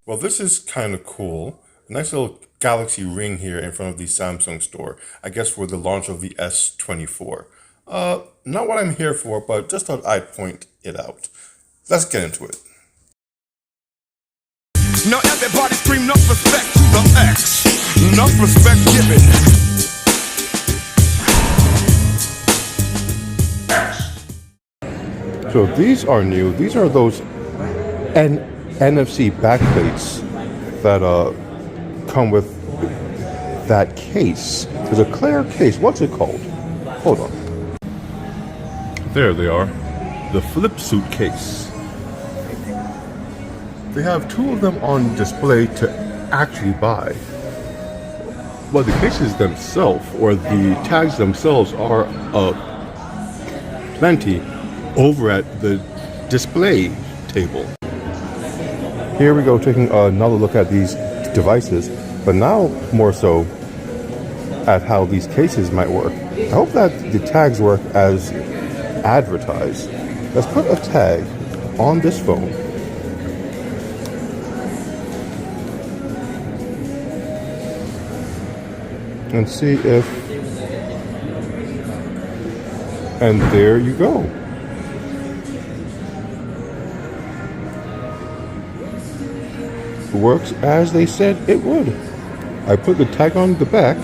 Well, this is kind of cool. A nice little Galaxy ring here in front of the Samsung store. I guess for the launch of the S24. Not what I'm here for, but just thought I'd point it out. Let's get into it. Now everybody scream enough respect to the X. Enough respect given. So these are new. These are those NFC backplates that come with that case. There's a clear case. What's it called? Hold on. There they are. The flip suitcase. They have two of them on display to actually buy. But the cases themselves, or the tags themselves, are plenty over at the display table. Here we go, taking another look at these devices, but now more so at how these cases might work. I hope that the tags work as advertised. Let's put a tag on this phone. And see if, and there you go. Works as they said it would. I put the tag on the back,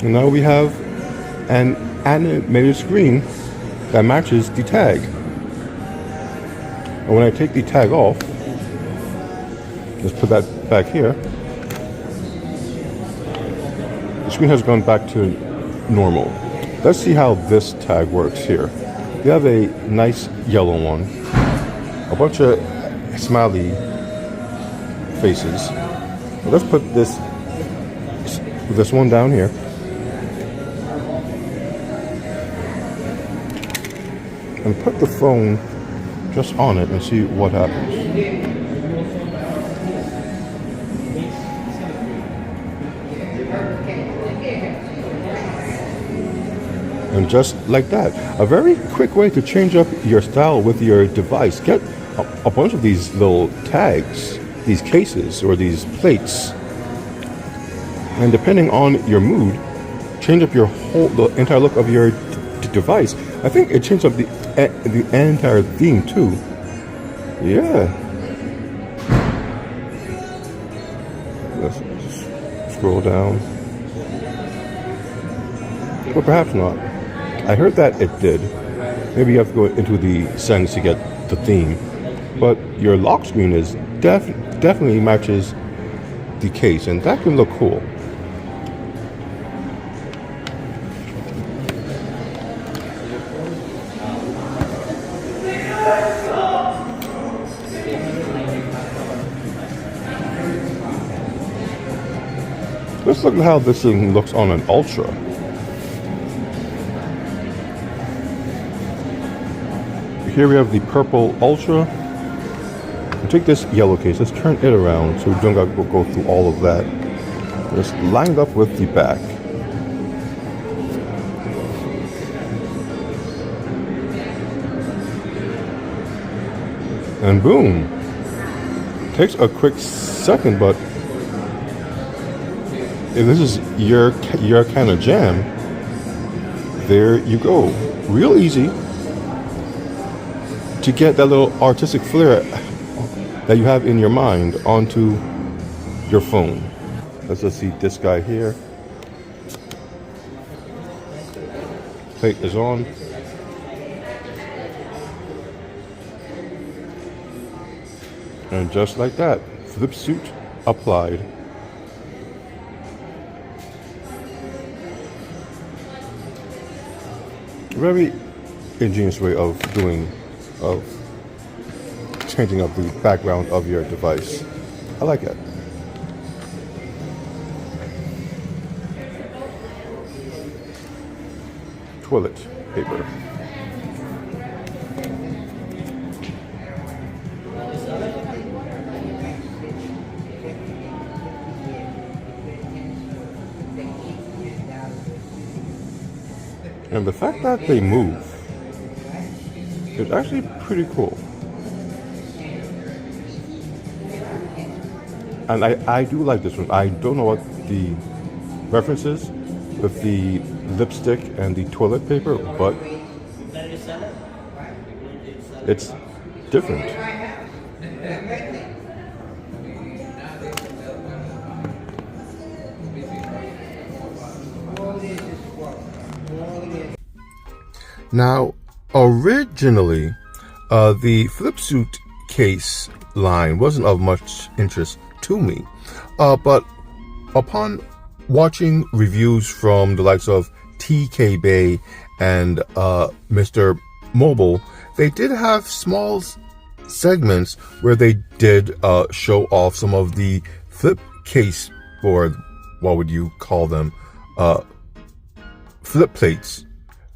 and now we have an animated screen that matches the tag. And when I take the tag off, let's put that back here. The screen has gone back to normal. Let's see how this tag works here. We have a nice yellow one, a bunch of smiley faces. Let's put this one down here. And put the phone just on it and see what happens. And just like that, a very quick way to change up your style with your device. Get a bunch of these little tags, these cases or these plates, and depending on your mood, change up the entire look of your device. I think it changed up the entire theme too. Yeah. Let's just scroll down. Or perhaps not. I heard that it did. Maybe you have to go into the settings to get the theme. But your lock screen is definitely matches the case, and that can look cool. Let's look at how this thing looks on an Ultra. Here we have the purple Ultra. We'll take this yellow case, let's turn it around so we don't have to go through all of that. Just lined up with the back. And boom. Takes a quick second, but if this is your kind of jam, there you go. Real easy to get that little artistic flair that you have in your mind onto your phone. Let's just see this guy here. Plate is on. And just like that, flip suit applied. Very ingenious way of changing up the background of your device. I like it. Toilet paper. And the fact that they move is actually pretty cool. And I do like this one. I don't know what the reference is with the lipstick and the toilet paper, but it's different. Now, originally, the flip suitcase line wasn't of much interest to me, but upon watching reviews from the likes of TK Bay and Mr. Mobile, they did have small segments where they did show off some of the flip case, or what would you call them, flip plates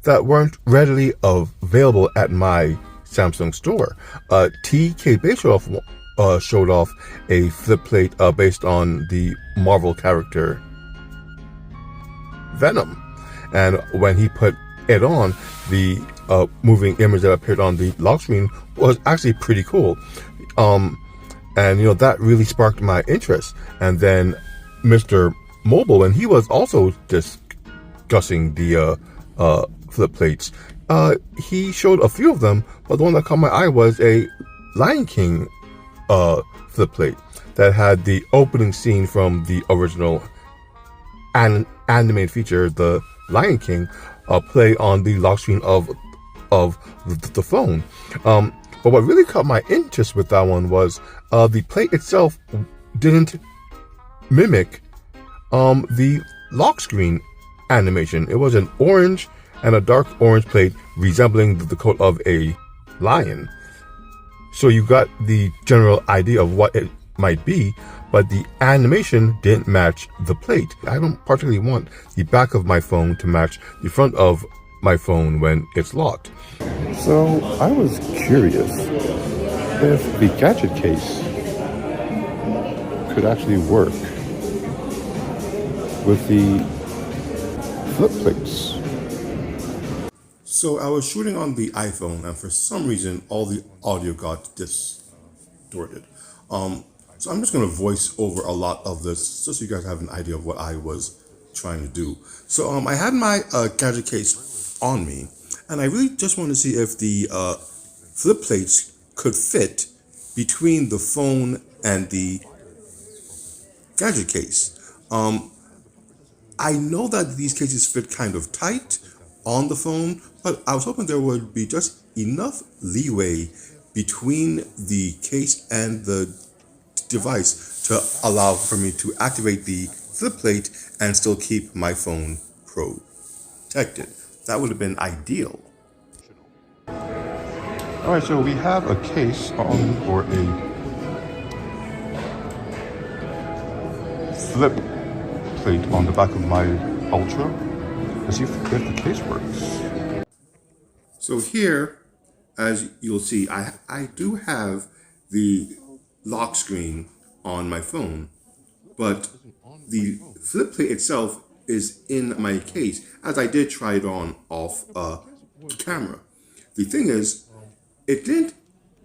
that weren't readily available at my Samsung store. TK Bay showed off a flip plate based on the Marvel character Venom, and when he put it on, the moving image that appeared on the lock screen was actually pretty cool. And that really sparked my interest. And then Mr. Mobile, and he was also discussing the flip plates. He showed a few of them, but the one that caught my eye was a Lion King flip plate that had the opening scene from the original animated feature, The Lion King, play on the lock screen of the phone. But what really caught my interest with that one was the plate itself didn't mimic the lock screen animation. It was an orange and a dark orange plate resembling the coat of a lion. So you got the general idea of what it might be, but the animation didn't match the plate. I don't particularly want the back of my phone to match the front of my phone when it's locked. So I was curious if the gadget case could actually work with the flip plates. So I was shooting on the iPhone, and for some reason all the audio got distorted. So I'm just going to voice over a lot of this just so you guys have an idea of what I was trying to do. So I had my gadget case on me, and I really just wanted to see if the flip plates could fit between the phone and the gadget case. I know that these cases fit kind of tight on the phone, but I was hoping there would be just enough leeway between the case and the device to allow for me to activate the flip plate and still keep my phone protected. That would have been ideal. All right, so we have a case or a flip plate on the back of my Ultra. Let's see if the case works. So here, as you'll see, I do have the lock screen on my phone, but the flip plate itself is in my case, as I did try it on off camera. The thing is, it didn't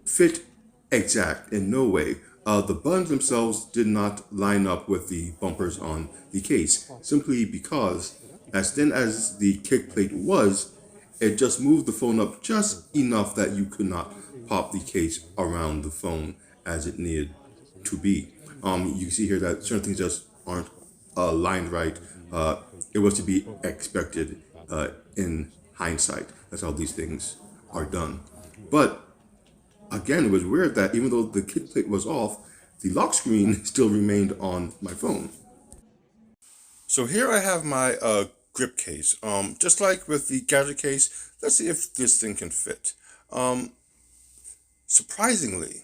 fit exact in no way. The buttons themselves did not line up with the bumpers on the case, simply because as thin as the kick plate was, it just moved the phone up just enough that you could not pop the case around the phone as it needed to be. You see here that certain things just aren't aligned right. It was to be expected in hindsight. That's how these things are done. But again, it was weird that even though the kick plate was off, the lock screen still remained on my phone. So here I have my grip case. Just like with the gadget case, let's see if this thing can fit. Surprisingly,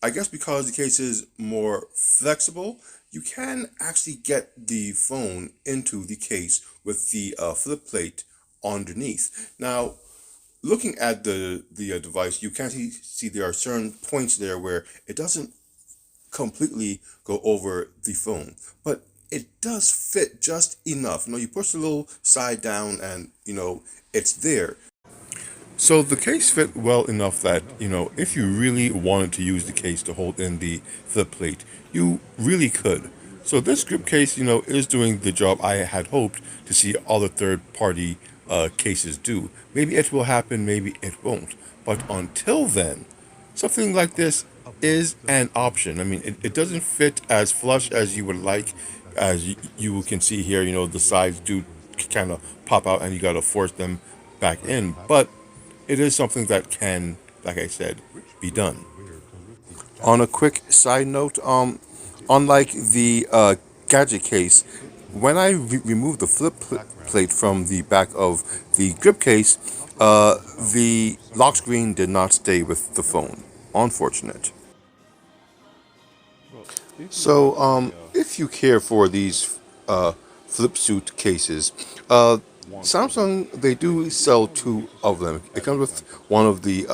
I guess because the case is more flexible, you can actually get the phone into the case with the flip plate underneath. Now, looking at the device, you can see there are certain points there where it doesn't completely go over the phone, but it does fit just enough. You push the little side down and, it's there. So the case fit well enough that, if you really wanted to use the case to hold in the flip plate, you really could. So this grip case, is doing the job I had hoped to see other third-party cases do. Maybe it will happen, maybe it won't. But until then, something like this is an option. I mean, it doesn't fit as flush as you would like. As you can see here, the sides do kind of pop out and you got to force them back in. But it is something that can, like I said, be done. On a quick side note, unlike the gadget case, when I removed the plate from the back of the grip case, the lock screen did not stay with the phone. Unfortunate. So, if you care for these flip suit cases, Samsung, they do sell two of them. It comes with one of the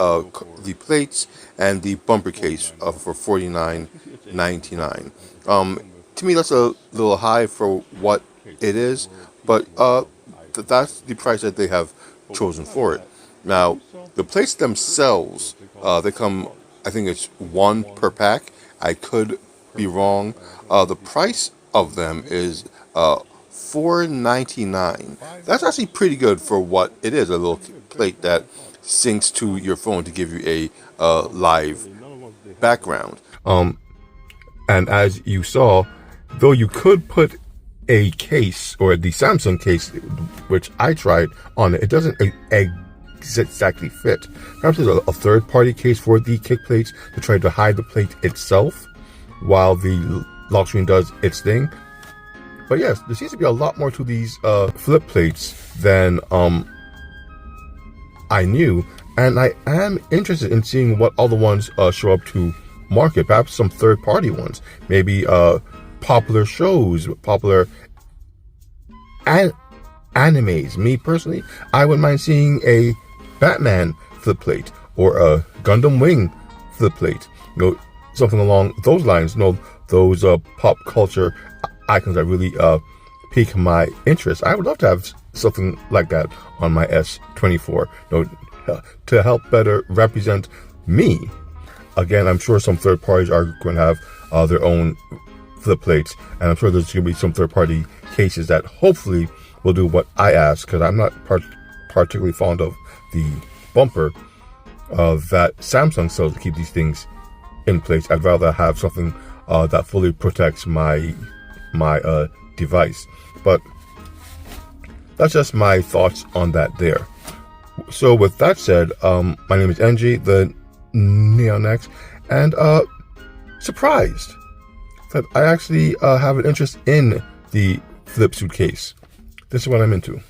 plates and the bumper case for $49.99. To me, that's a little high for what it is, but that's the price that they have chosen for it. Now, the plates themselves, they come, I think it's one per pack. I could be wrong. The price of them is $4.99. That's actually pretty good for what it is, a little plate that syncs to your phone to give you a live background. And as you saw, though you could put a case, or the Samsung case, which I tried on it, it doesn't exactly fit. Perhaps there's a third-party case for the kick plates to try to hide the plate itself while the lock screen does its thing. But yes, there seems to be a lot more to these flip plates than I knew, and I am interested in seeing what other ones show up to market. Perhaps some third-party ones, maybe popular shows, popular animes. Me personally, I wouldn't mind seeing a Batman flip plate or a Gundam Wing flip plate. Something along those lines. Those pop culture icons that really pique my interest. I would love to have something like that on my S24, to help better represent me. Again, I'm sure some third parties are going to have their own flip plates, and I'm sure there's going to be some third party cases that hopefully will do what I asked, because I'm not particularly fond of the bumper that Samsung sells to keep these things in place. I'd rather have something that fully protects my device. But that's just my thoughts on that there. So with that said, my name is NG, the NeonX, and surprised that I actually have an interest in the flip suitcase. This is what I'm into.